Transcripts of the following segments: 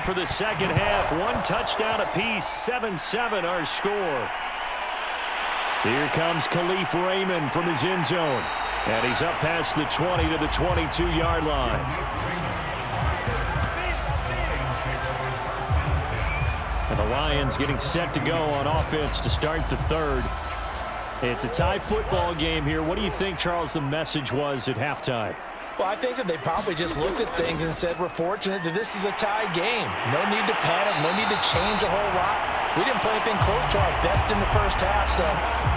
for the second half. One touchdown apiece, 7-7 our score. Here comes Khalif Raymond from his end zone. And he's up past the 20 to the 22-yard line. And the Lions getting set to go on offense to start the third. It's a tie football game here. What do you think, Charles, the message was at halftime? Well, I think that they probably just looked at things and said, we're fortunate that this is a tie game. No need to panic, no need to change a whole lot. We didn't play anything close to our best in the first half, so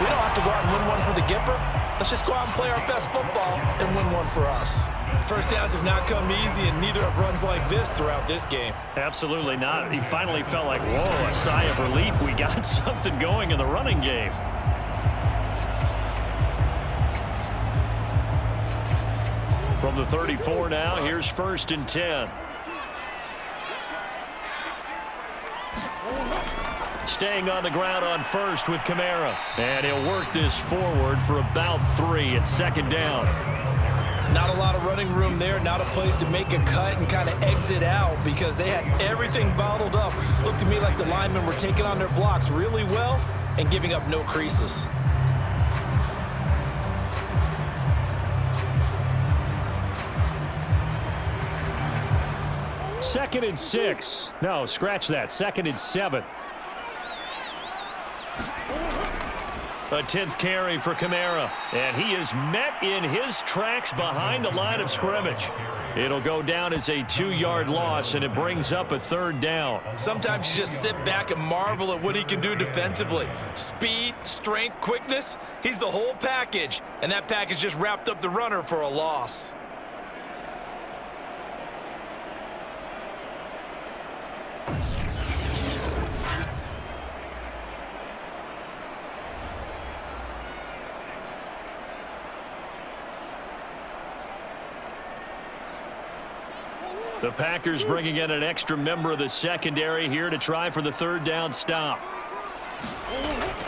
we don't have to go out and win one for the Gipper. Let's just go out and play our best football and win one for us. First downs have not come easy, and neither have runs like this throughout this game. Absolutely not. He finally felt like, whoa, a sigh of relief. We got something going in the running game. From the 34 now, here's 1st and 10. Staying on the ground on first with Kamara. And he'll work this forward for about 3 at 2nd down. Not a lot of running room there, not a place to make a cut and kind of exit out because they had everything bottled up. Looked to me like the linemen were taking on their blocks really well and giving up no creases. Second and 6. No, scratch that. 2nd and 7. A 10th carry for Kamara. And he is met in his tracks behind the line of scrimmage. It'll go down as a 2-yard loss, and it brings up a 3rd down. Sometimes you just sit back and marvel at what he can do defensively. Speed, strength, quickness, he's the whole package. And that package just wrapped up the runner for a loss. The Packers bringing in an extra member of the secondary here to try for the 3rd down stop.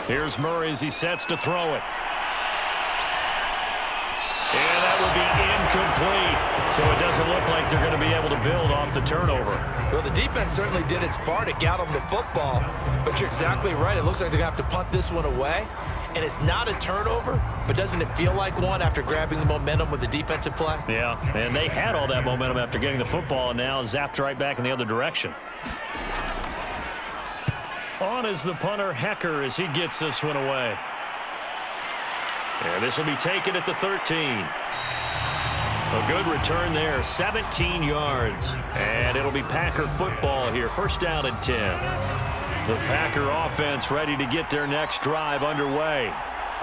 Here's Murray as he sets to throw it. And that will be incomplete. So it doesn't look like they're going to be able to build off the turnover. Well, the defense certainly did its part to get them the football. But you're exactly right. It looks like they're going to have to punt this one away. And it's not a turnover, but doesn't it feel like one after grabbing the momentum with the defensive play? Yeah, and they had all that momentum after getting the football, and now zapped right back in the other direction. On is the punter, Hecker, as he gets this one away. And this will be taken at the 13. A good return there, 17 yards. And it'll be Packer football here, 1st down and 10. The Packer offense ready to get their next drive underway.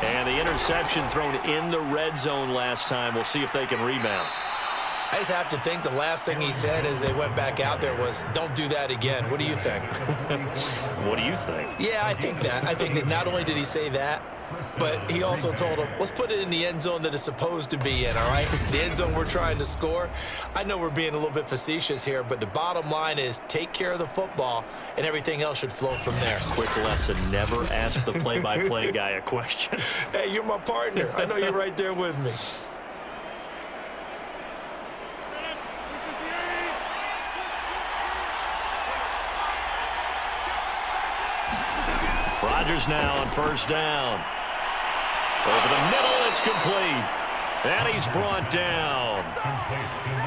And the interception thrown in the red zone last time. We'll see if they can rebound. I just have to think the last thing he said as they went back out there was, don't do that again. What do you think? What do you think? Yeah, I think that. I think that not only did he say that, but he also told him, let's put it in the end zone that it's supposed to be in, all right? The end zone we're trying to score. I know we're being a little bit facetious here, but the bottom line is take care of the football, and everything else should flow from there. Quick lesson, never ask the play-by-play guy a question. Hey, you're my partner. I know you're right there with me. Rodgers now on 1st down. Over the middle, it's complete. And he's brought down.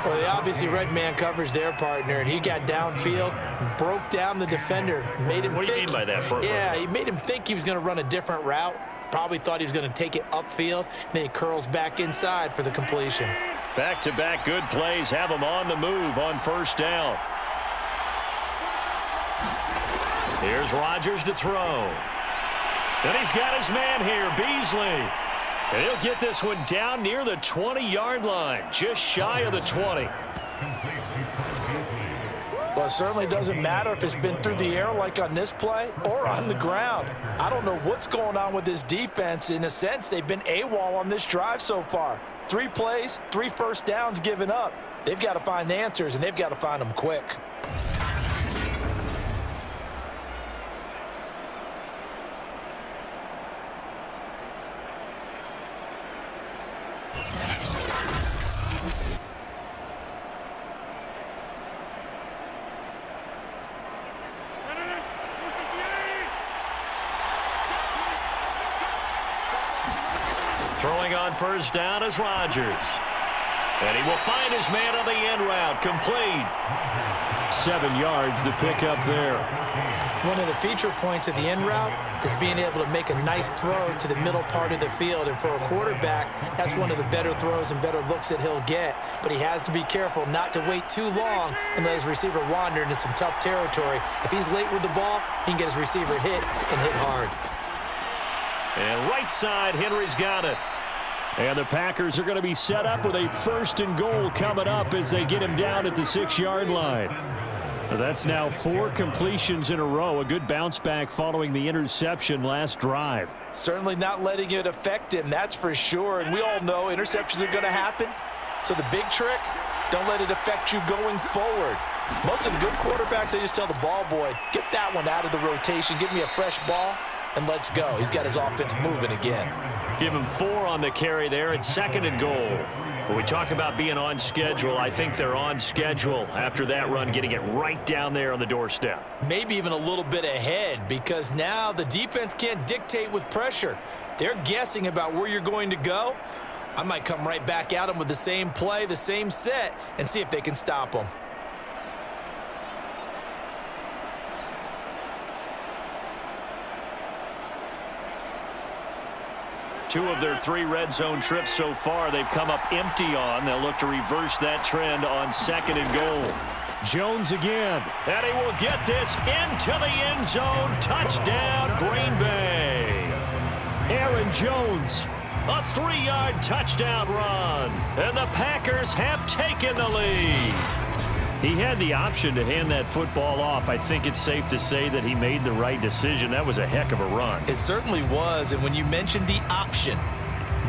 Well, they obviously read man coverage their partner, and he got downfield, broke down the defender, made him What do you mean by that, Burt? Yeah, he made him think he was going to run a different route. Probably thought he was going to take it upfield. Then he curls back inside for the completion. Back-to-back good plays have him on the move on 1st down. Here's Rodgers to throw. And he's got his man here, Beasley. And he'll get this one down near the 20-yard line, just shy of the 20. Well, it certainly doesn't matter if it's been through the air like on this play or on the ground. I don't know what's going on with this defense. In a sense, they've been AWOL on this drive so far. 3 plays, 3 first downs given up. They've got to find the answers, and they've got to find them quick. Throwing on first down is Rodgers. And he will find his man on the end route. Complete. 7 yards to pick up there. One of the feature points of the end route is being able to make a nice throw to the middle part of the field. And for a quarterback, that's one of the better throws and better looks that he'll get. But he has to be careful not to wait too long and let his receiver wander into some tough territory. If he's late with the ball, he can get his receiver hit and hit hard. And right side, Henry's got it. And the Packers are going to be set up with a 1st and goal coming up as they get him down at the 6-yard line. That's now 4 completions in a row. A good bounce back following the interception last drive. Certainly not letting it affect him, that's for sure. And we all know interceptions are going to happen. So the big trick, don't let it affect you going forward. Most of the good quarterbacks, they just tell the ball boy, get that one out of the rotation, give me a fresh ball, and let's go. He's got his offense moving again. Give him 4 on the carry there at 2nd and goal. When we talk about being on schedule, I think they're on schedule after that run, getting it right down there on the doorstep. Maybe even a little bit ahead, because now the defense can't dictate with pressure. They're guessing about where you're going to go. I might come right back at them with the same play, the same set, and see if they can stop them. Two of their 3 red zone trips so far, they've come up empty on. They'll look to reverse that trend on 2nd and goal. Jones again, and he will get this into the end zone. Touchdown, Green Bay. Aaron Jones, a 3-yard touchdown run, and the Packers have taken the lead. He had the option to hand that football off. I think it's safe to say that he made the right decision. That was a heck of a run. It certainly was, and when you mentioned the option,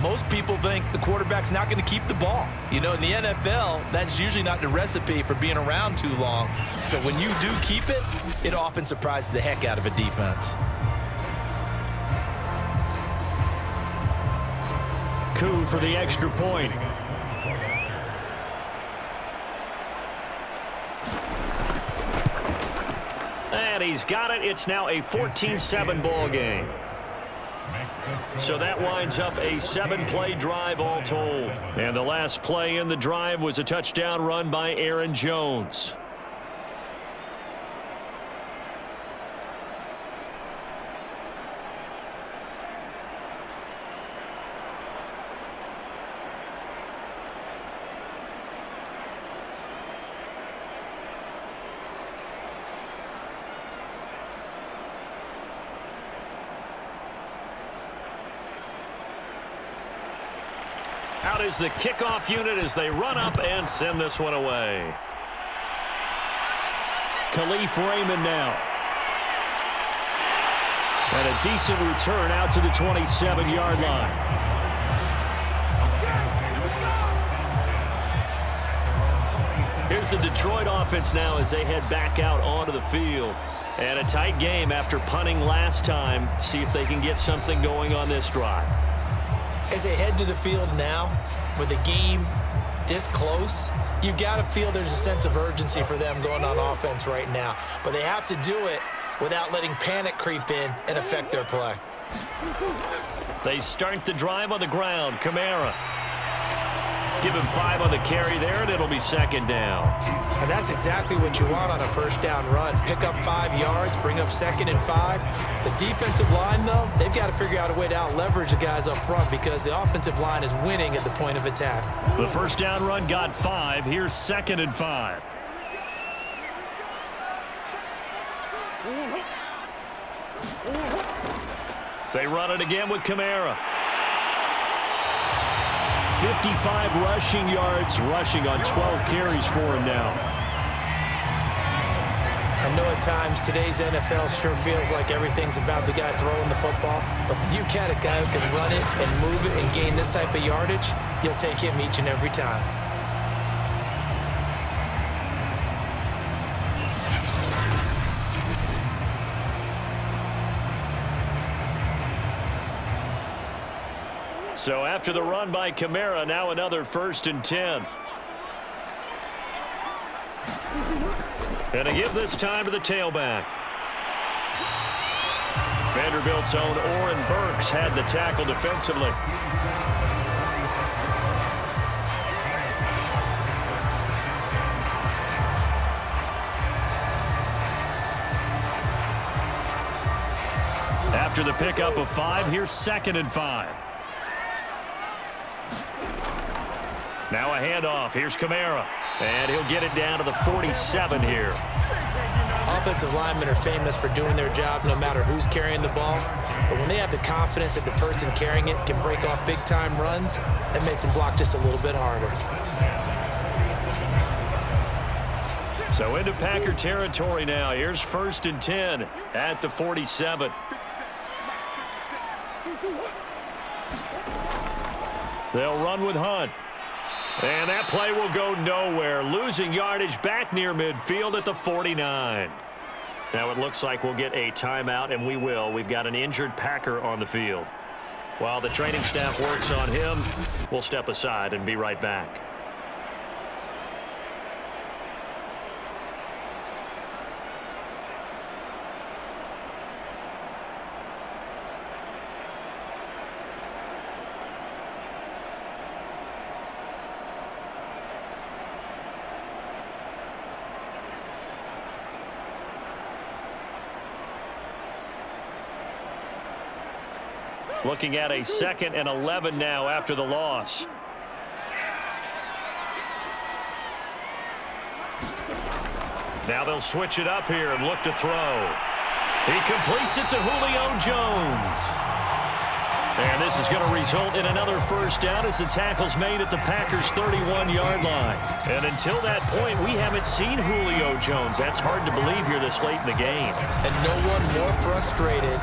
most people think the quarterback's not going to keep the ball. You know, in the NFL, that's usually not the recipe for being around too long. So when you do keep it, it often surprises the heck out of a defense. Coup for the extra point. And he's got it. It's now a 14-7 ball game. So that winds up a 7-play drive all told. And the last play in the drive was a touchdown run by Aaron Jones. Out is the kickoff unit as they run up and send this one away. Khalif Raymond now. And a decent return out to the 27-yard line. Here's the Detroit offense now as they head back out onto the field. And a tight game after punting last time. See if they can get something going on this drive. As they head to the field now, with the game this close, you got to feel there's a sense of urgency for them going on offense right now. But they have to do it without letting panic creep in and affect their play. They start the drive on the ground. Kamara. Give him 5 on the carry there, and it'll be 2nd down. And that's exactly what you want on a 1st down run. Pick up 5 yards, bring up 2nd and 5. The defensive line, though, they've got to figure out a way to out-leverage the guys up front because the offensive line is winning at the point of attack. The 1st down run got 5. Here's 2nd and 5. They run it again with Kamara. 55 rushing yards, rushing on 12 carries for him now. I know at times today's NFL sure feels like everything's about the guy throwing the football. But when you got a guy who can run it and move it and gain this type of yardage, you'll take him each and every time. So after the run by Kamara, now another 1st and 10. And to give this time to the tailback. Vanderbilt's own Oren Burks had the tackle defensively. After the pickup of 5, here's 2nd and 5. Now a handoff. Here's Kamara. And he'll get it down to the 47 here. Offensive linemen are famous for doing their job no matter who's carrying the ball. But when they have the confidence that the person carrying it can break off big-time runs, that makes them block just a little bit harder. So into Packer territory now. Here's 1st and 10 at the 47. They'll run with Hunt. And that play will go nowhere. Losing yardage back near midfield at the 49. Now it looks like we'll get a timeout, and we will. We've got an injured Packer on the field. While the training staff works on him, we'll step aside and be right back. Looking at a 2nd and 11 now after the loss. Now they'll switch it up here and look to throw. He completes it to Julio Jones. And this is going to result in another 1st down as the tackle's made at the Packers' 31-yard line. And until that point, we haven't seen Julio Jones. That's hard to believe here this late in the game. And no one more frustrated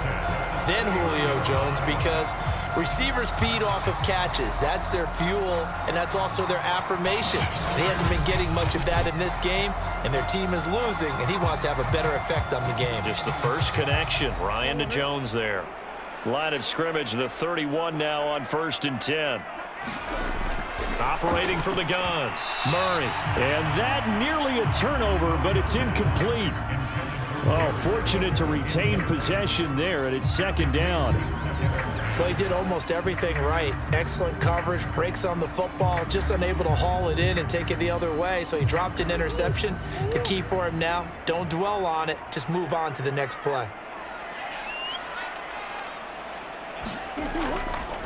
than Julio Jones, because receivers feed off of catches. That's their fuel, and that's also their affirmation. And he hasn't been getting much of that in this game, and their team is losing, and he wants to have a better effect on the game. Just the first connection. Ryan to Jones there. Line of scrimmage, the 31 now on 1st and 10. Operating from the gun, Murray. And that nearly a turnover, but it's incomplete. Oh, fortunate to retain possession there, and it's 2nd down. Well, he did almost everything right. Excellent coverage, breaks on the football, just unable to haul it in and take it the other way, so he dropped an interception. The key for him now, don't dwell on it, just move on to the next play.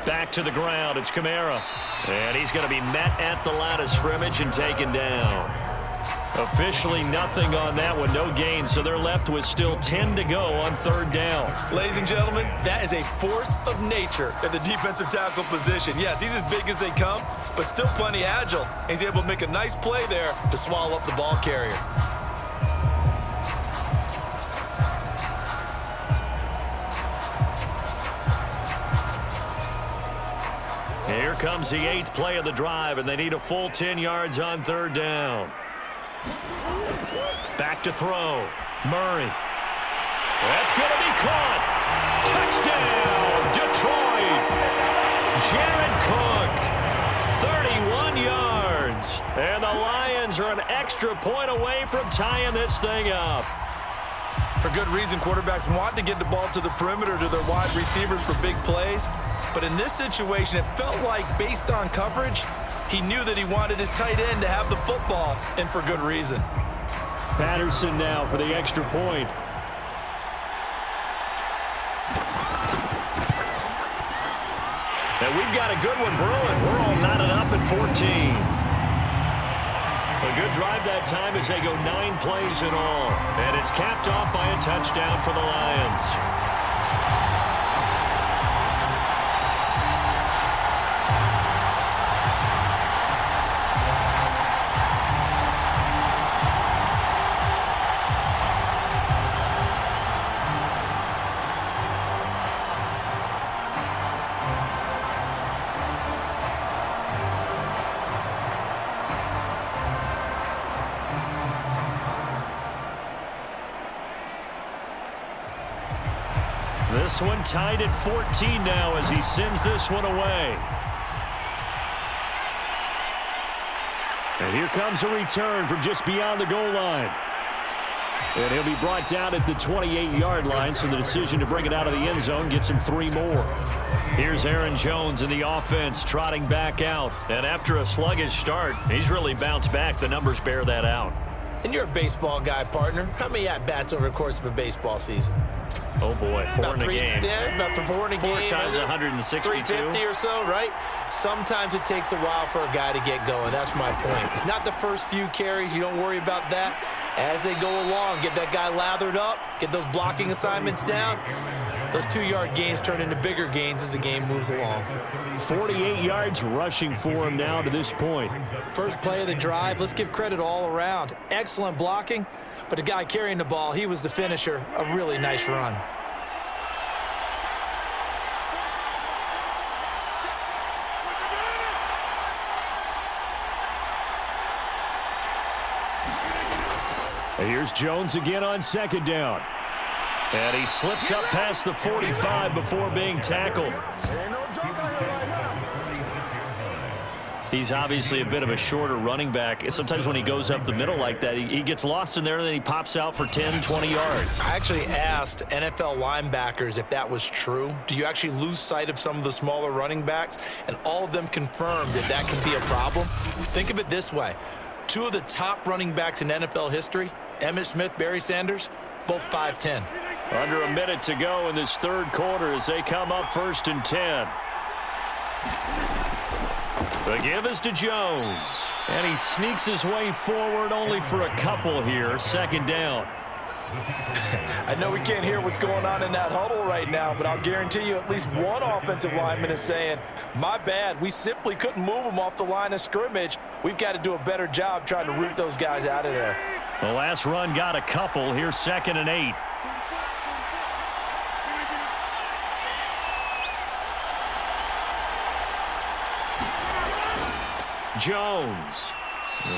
Back to the ground, it's Kamara. And he's going to be met at the line of scrimmage and taken down. Officially nothing on that one, no gain, so they're left with still 10 to go on 3rd down. Ladies and gentlemen, that is a force of nature at the defensive tackle position. Yes, he's as big as they come, but still plenty agile. He's able to make a nice play there to swallow up the ball carrier. Here comes the 8th play of the drive, and they need a full 10 yards on 3rd down. Back to throw. Murray. That's going to be caught. Touchdown, Detroit. Jared Cook, 31 yards. And the Lions are an extra point away from tying this thing up. For good reason, quarterbacks want to get the ball to the perimeter to their wide receivers for big plays. But in this situation, it felt like, based on coverage, he knew that he wanted his tight end to have the football, and for good reason. Patterson now for the extra point. And we've got a good one brewing. We're all knotted up at 14. A good drive that time as they go 9 plays in all. And it's capped off by a touchdown for the Lions. This one tied at 14 now as he sends this one away. And here comes a return from just beyond the goal line. And he'll be brought down at the 28-yard line, so the decision to bring it out of the end zone gets him 3 more. Here's Aaron Jones in the offense trotting back out. And after a sluggish start, he's really bounced back. The numbers bear that out. And you're a baseball guy, partner. How many at-bats over the course of a baseball season? Oh, boy, four in a game. Yeah, about four in a game. 4 times 162. 350 or so, right? Sometimes it takes a while for a guy to get going. That's my point. It's not the first few carries. You don't worry about that. As they go along, get that guy lathered up, get those blocking assignments down. Those 2-yard gains turn into bigger gains as the game moves along. 48 yards rushing for him now to this point. First play of the drive, let's give credit all around. Excellent blocking, but the guy carrying the ball, he was the finisher. A really nice run. Here's Jones again on second down. And he slips up past the 45 before being tackled. He's obviously a bit of a shorter running back. Sometimes when he goes up the middle like that, he gets lost in there, and then he pops out for 10, 20 yards. I actually asked NFL linebackers if that was true. Do you actually lose sight of some of the smaller running backs? And all of them confirmed that that can be a problem. Think of it this way. 2 of the top running backs in NFL history, Emmitt Smith, Barry Sanders, both 5'10". Under a minute to go in this third quarter as they come up 1st and 10. The give is to Jones. And he sneaks his way forward only for a couple here. Second down. I know we can't hear what's going on in that huddle right now, but I'll guarantee you at least one offensive lineman is saying, my bad, we simply couldn't move them off the line of scrimmage. We've got to do a better job trying to root those guys out of there. The last run got a couple. Here's 2nd and 8. Jones.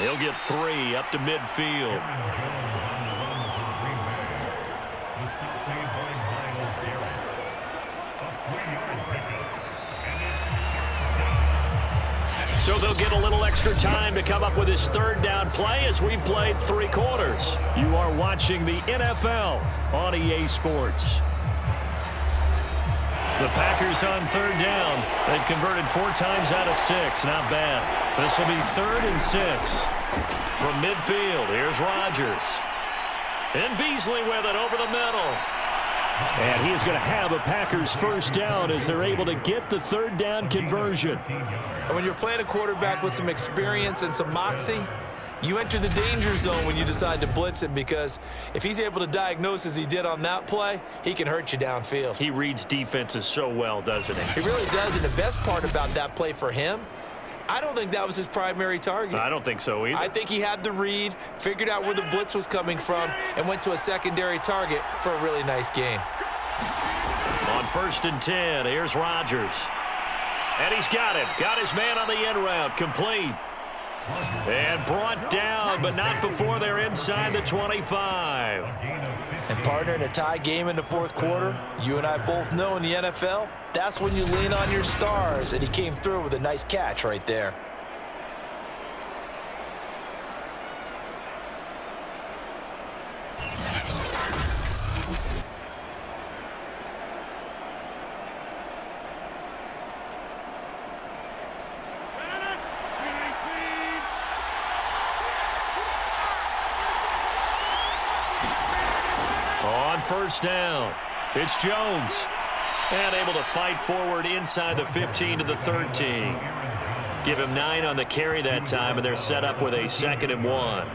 He'll get 3 up to midfield. So they'll get a little extra time to come up with his 3rd down play as we've played 3 quarters. You are watching the NFL on EA Sports. The Packers on 3rd down. They've converted 4 times out of 6. Not bad. This will be 3rd and 6. From midfield, here's Rodgers. And Beasley with it over the middle. And he is going to have a Packers 1st down as they're able to get the 3rd down conversion. And when you're playing a quarterback with some experience and some moxie, you enter the danger zone when you decide to blitz him, because if he's able to diagnose as he did on that play, he can hurt you downfield. He reads defenses so well, doesn't he? He really does, and the best part about that play for him, I don't think that was his primary target. I don't think so either. I think he had the read, figured out where the blitz was coming from, and went to a secondary target for a really nice gain. On 1st and 10, here's Rodgers. And he's got him. Got his man on the end route. Complete. And brought down, but not before they're inside the 25. And partner, in a tie game in the 4th quarter, you and I both know in the NFL, that's when you lean on your stars, and he came through with a nice catch right there. On 1st down, it's Jones. And able to fight forward inside the 15 to the 13. Give him 9 on the carry that time, and they're set up with a 2nd and 1.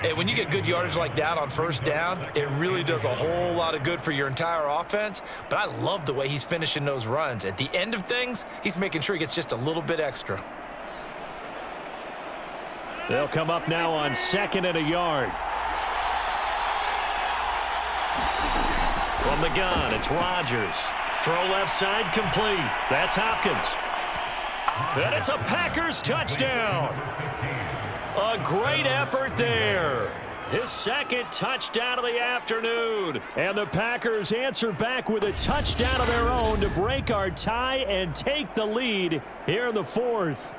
Hey, when you get good yardage like that on 1st down, it really does a whole lot of good for your entire offense. But I love the way he's finishing those runs. At the end of things, he's making sure he gets just a little bit extra. They'll come up now on 2nd and a yard. From the gun, it's Rodgers. Throw left side, complete. That's Hopkins. And it's a Packers touchdown. A great effort there. His 2nd touchdown of the afternoon. And the Packers answer back with a touchdown of their own to break our tie and take the lead here in the 4th.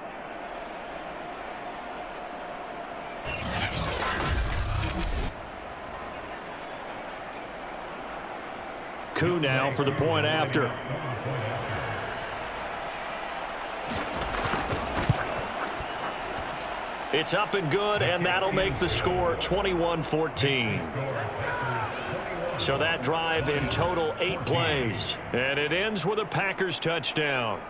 Koo now for the point after. It's up and good, and that'll make the score 21-14. So that drive in total 8 plays, and it ends with a Packers touchdown.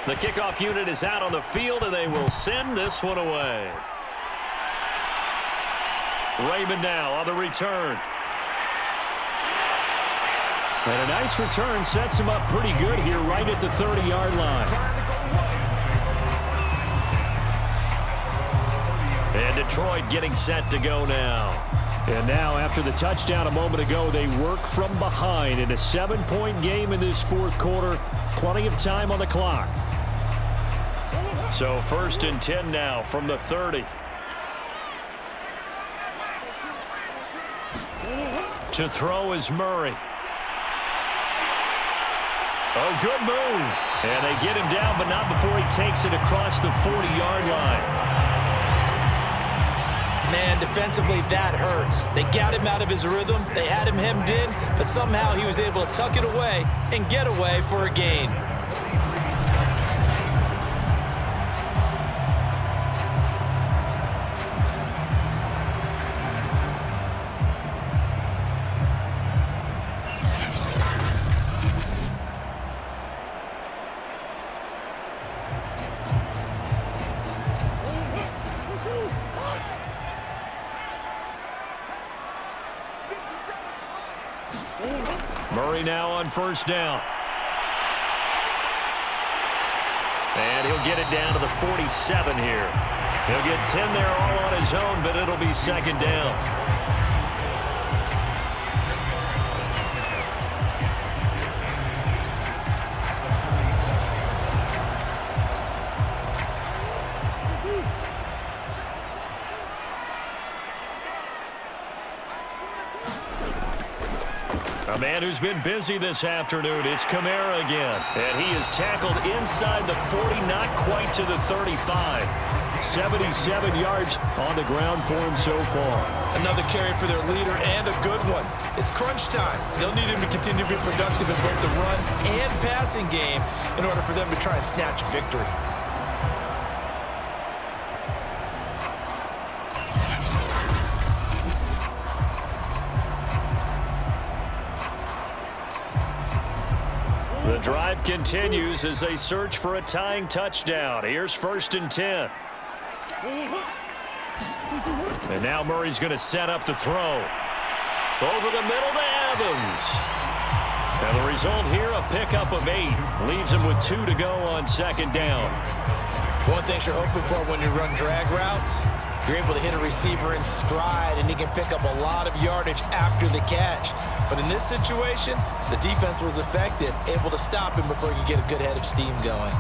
The kickoff unit is out on the field, and they will send this one away. Raymond now on the return. And a nice return sets him up pretty good here right at the 30-yard line. And Detroit getting set to go now. And now, after the touchdown a moment ago, they work from behind in a 7-point game in this fourth quarter. Plenty of time on the clock. So 1st and 10 now from the 30. To throw is Murray. Oh, good move. And they get him down, but not before he takes it across the 40-yard line. Man, defensively, that hurts. They got him out of his rhythm. They had him hemmed in, but somehow he was able to tuck it away and get away for a gain. Murray now on 1st down. And he'll get it down to the 47 here. He'll get 10 there all on his own, but it'll be 2nd down. A man who's been busy this afternoon, it's Kamara again. And he is tackled inside the 40, not quite to the 35. 77 yards on the ground for him so far. Another carry for their leader and a good one. It's crunch time. They'll need him to continue to be productive in both the run and passing game in order for them to try and snatch victory. The drive continues as they search for a tying touchdown. Here's 1st and 10. And now Murray's going to set up the throw. Over the middle to Evans. And the result here, a pickup of 8. Leaves him with 2 to go on 2nd down. One thing you're hoping for when you run drag routes, you're able to hit a receiver in stride, and he can pick up a lot of yardage after the catch. But in this situation, the defense was effective, able to stop him before he could get a good head of steam going.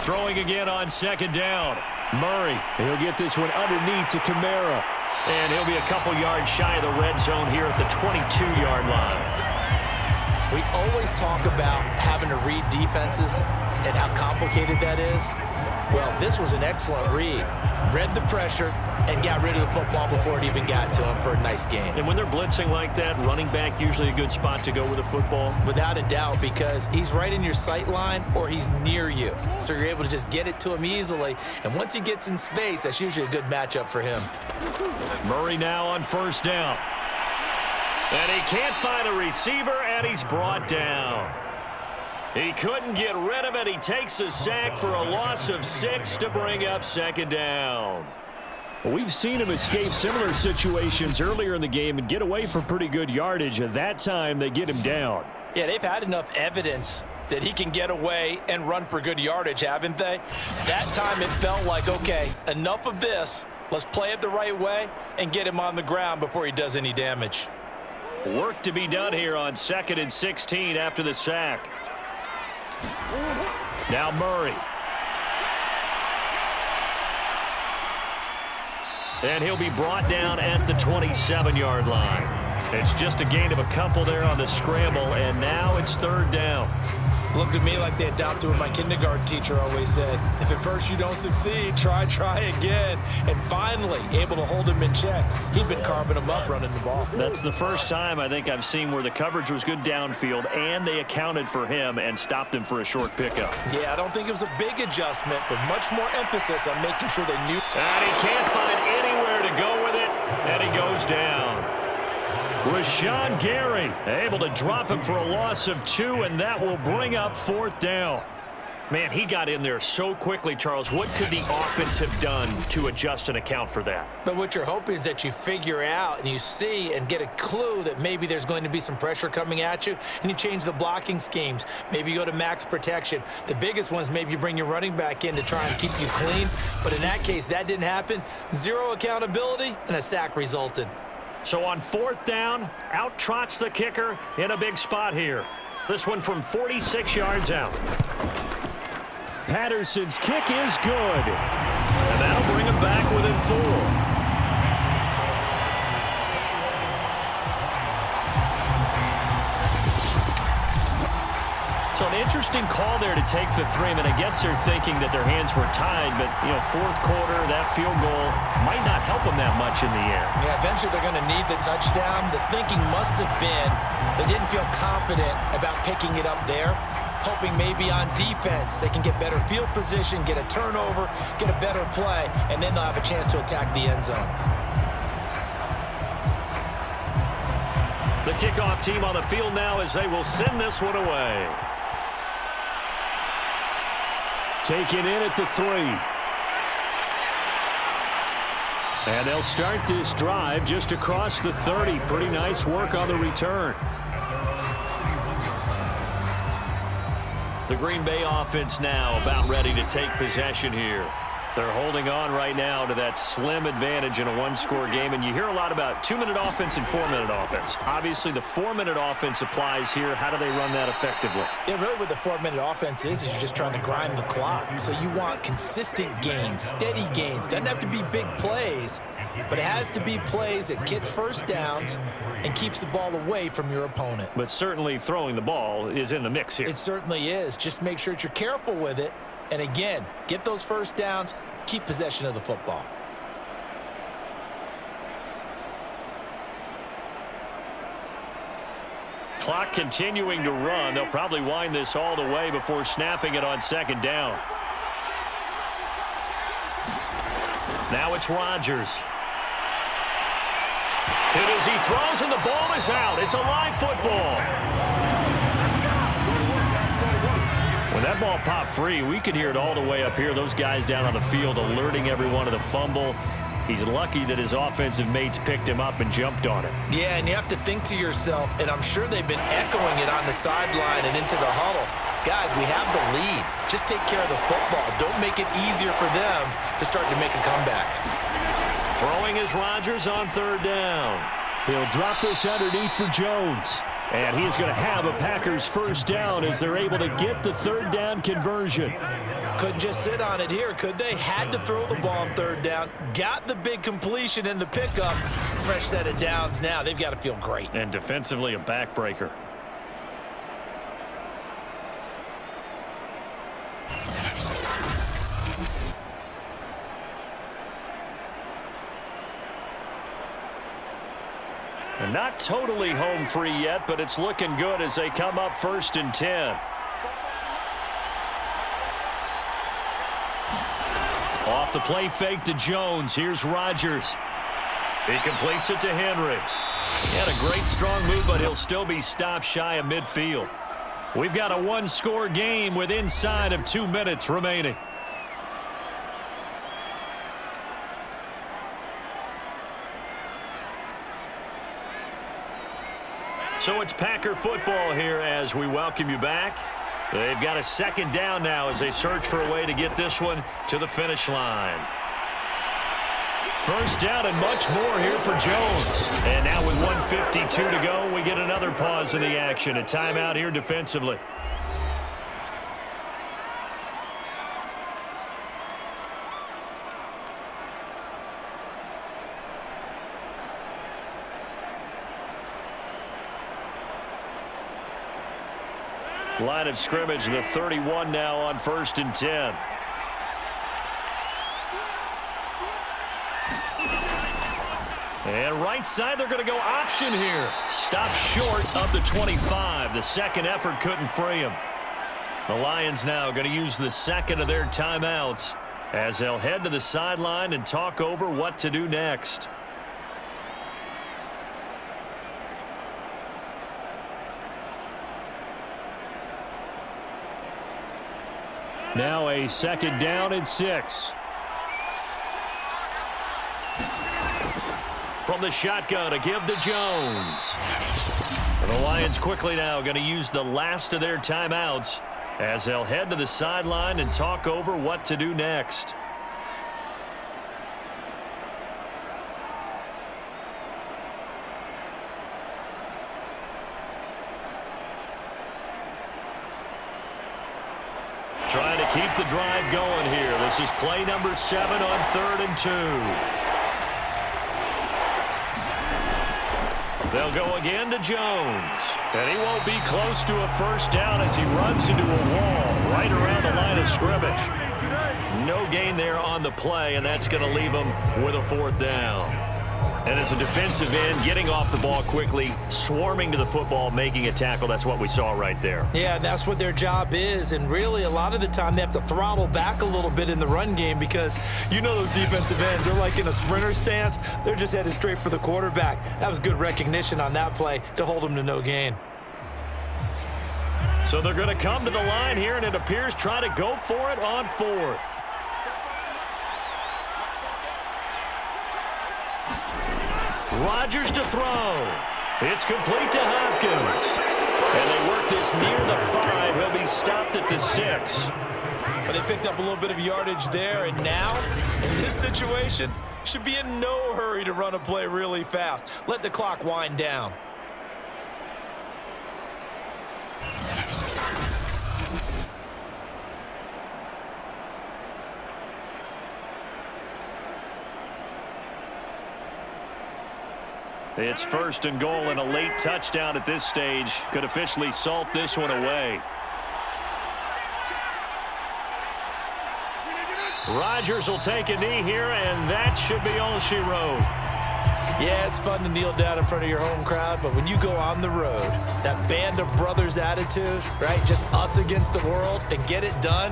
Throwing again on 2nd down. Murray, he'll get this one underneath to Kamara. And he'll be a couple yards shy of the red zone here at the 22-yard line. We always talk about having to read defenses and how complicated that is. Well, this was an excellent read. Read the pressure and got rid of the football before it even got to him for a nice gain. And when they're blitzing like that, running back usually a good spot to go with the football? Without a doubt, because he's right in your sight line or he's near you. So you're able to just get it to him easily. And once he gets in space, that's usually a good matchup for him. Murray now on 1st down. And he can't find a receiver, and he's brought down. He couldn't get rid of it. He takes a sack for a loss of 6 to bring up 2nd down. We've seen him escape similar situations earlier in the game and get away from pretty good yardage. At that time, they get him down. Yeah, they've had enough evidence that he can get away and run for good yardage, haven't they? That time it felt like, okay, enough of this. Let's play it the right way and get him on the ground before he does any damage. Work to be done here on 2nd and 16 after the sack. Now Murray. And he'll be brought down at the 27-yard line. It's just a gain of a couple there on the scramble, and now it's third down. Looked to me like they adopted what my kindergarten teacher always said. If at first you don't succeed, try again. And finally, able to hold him in check. He'd been carving him up running the ball. That's the first time I think I've seen where the coverage was good downfield, and they accounted for him and stopped him for a short pickup. Yeah, I don't think it was a big adjustment, but much more emphasis on making sure they knew. And he can't find anywhere to go with it, and he goes down. Rashawn Gary able to drop him for a loss of 2, and that will bring up fourth down. Man, he got in there so quickly, Charles. What could the offense have done to adjust and account for that? But what you're hoping is that you figure out and you see and get a clue that maybe there's going to be some pressure coming at you, and you change the blocking schemes. Maybe you go to max protection. The biggest one is maybe you bring your running back in to try and keep you clean. But in that case, that didn't happen. Zero accountability, and a sack resulted. So on fourth down, out trots the kicker in a big spot here. This one from 46 yards out. Patterson's kick is good. And that'll bring him back within 4. So an interesting call there to take the 3. I mean, I guess they're thinking that their hands were tied, but, you know, fourth quarter, that field goal might not help them that much in the air. Yeah, eventually they're going to need the touchdown. The thinking must have been they didn't feel confident about picking it up there, hoping maybe on defense they can get better field position, get a turnover, get a better play, and then they'll have a chance to attack the end zone. The kickoff team on the field now as they will send this one away. Taken in at the 3. And they'll start this drive just across the 30. Pretty nice work on the return. The Green Bay offense now about ready to take possession here. They're holding on right now to that slim advantage in a one-score game, and you hear a lot about 2-minute offense and 4-minute offense. Obviously, the 4-minute offense applies here. How do they run that effectively? Yeah, really what the 4-minute offense is you're just trying to grind the clock. So you want consistent gains, steady gains. Doesn't have to be big plays, but it has to be plays that gets first downs and keeps the ball away from your opponent. But certainly throwing the ball is in the mix here. It certainly is. Just make sure that you're careful with it. And again, get those first downs, keep possession of the football. Clock continuing to run. They'll probably wind this all the way before snapping it on second down. Now it's Rodgers. Hit as he throws, and the ball is out. It's a live football. When that ball popped free, we could hear it all the way up here. Those guys down on the field alerting everyone of the fumble. He's lucky that his offensive mates picked him up and jumped on it. Yeah, and you have to think to yourself, and I'm sure they've been echoing it on the sideline and into the huddle. Guys, we have the lead. Just take care of the football. Don't make it easier for them to start to make a comeback. Throwing is Rodgers on third down. He'll drop this underneath for Jones. And he's going to have a Packers first down as they're able to get the third down conversion. Couldn't just sit on it here, could they? Had to throw the ball on third down. Got the big completion in the pickup. Fresh set of downs now. They've got to feel great. And defensively, a backbreaker. And not totally home free yet, but it's looking good as they come up 1st and 10. Off the play fake to Jones. Here's Rodgers. He completes it to Henry. He had a great strong move, but he'll still be stopped shy of midfield. We've got a one-score game with inside of 2 minutes remaining. So it's Packer football here as we welcome you back. They've got a second down now as they search for a way to get this one to the finish line. First down and much more here for Jones. And now with 1:52 to go, we get another pause in the action. A timeout here defensively. Line of scrimmage, the 31 now on 1st and 10. And right side, they're going to go option here. Stop short of the 25. The second effort couldn't free him. The Lions now going to use the second of their timeouts as they'll head to the sideline and talk over what to do next. Now a 2nd down and 6. From the shotgun, a give to Jones. And the Lions quickly now going to use the last of their timeouts as they'll head to the sideline and talk over what to do next. Trying to keep the drive going here. This is play number 7 on 3rd and 2. They'll go again to Jones. And he won't be close to a first down as he runs into a wall right around the line of scrimmage. No gain there on the play, and that's going to leave him with a 4th down. And as a defensive end, getting off the ball quickly, swarming to the football, making a tackle, that's what we saw right there. Yeah, that's what their job is. And really, a lot of the time, they have to throttle back a little bit in the run game because you know those defensive ends, they're like in a sprinter stance. They're just headed straight for the quarterback. That was good recognition on that play to hold them to no gain. So they're going to come to the line here, and it appears try to go for it on 4th. Rodgers to throw. It's complete to Hopkins. And they work this near the 5. He'll be stopped at the 6. But they picked up a little bit of yardage there, and now, in this situation, should be in no hurry to run a play really fast. Let the clock wind down. It's 1st and goal, and a late touchdown at this stage could officially salt this one away. Rodgers will take a knee here, and that should be all she wrote. Yeah, it's fun to kneel down in front of your home crowd, but when you go on the road, that band of brothers attitude, right, just us against the world, and get it done,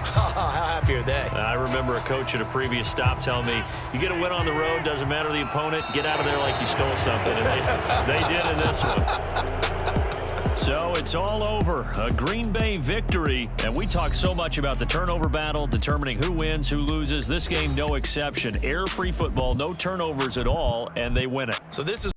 how happy are they? I remember a coach at a previous stop telling me, you get a win on the road, doesn't matter the opponent, get out of there like you stole something. And they did in this one. So it's all over. A Green Bay victory. And we talk so much about the turnover battle, determining who wins, who loses. This game, no exception. Error-free football, no turnovers at all, and they win it. So this is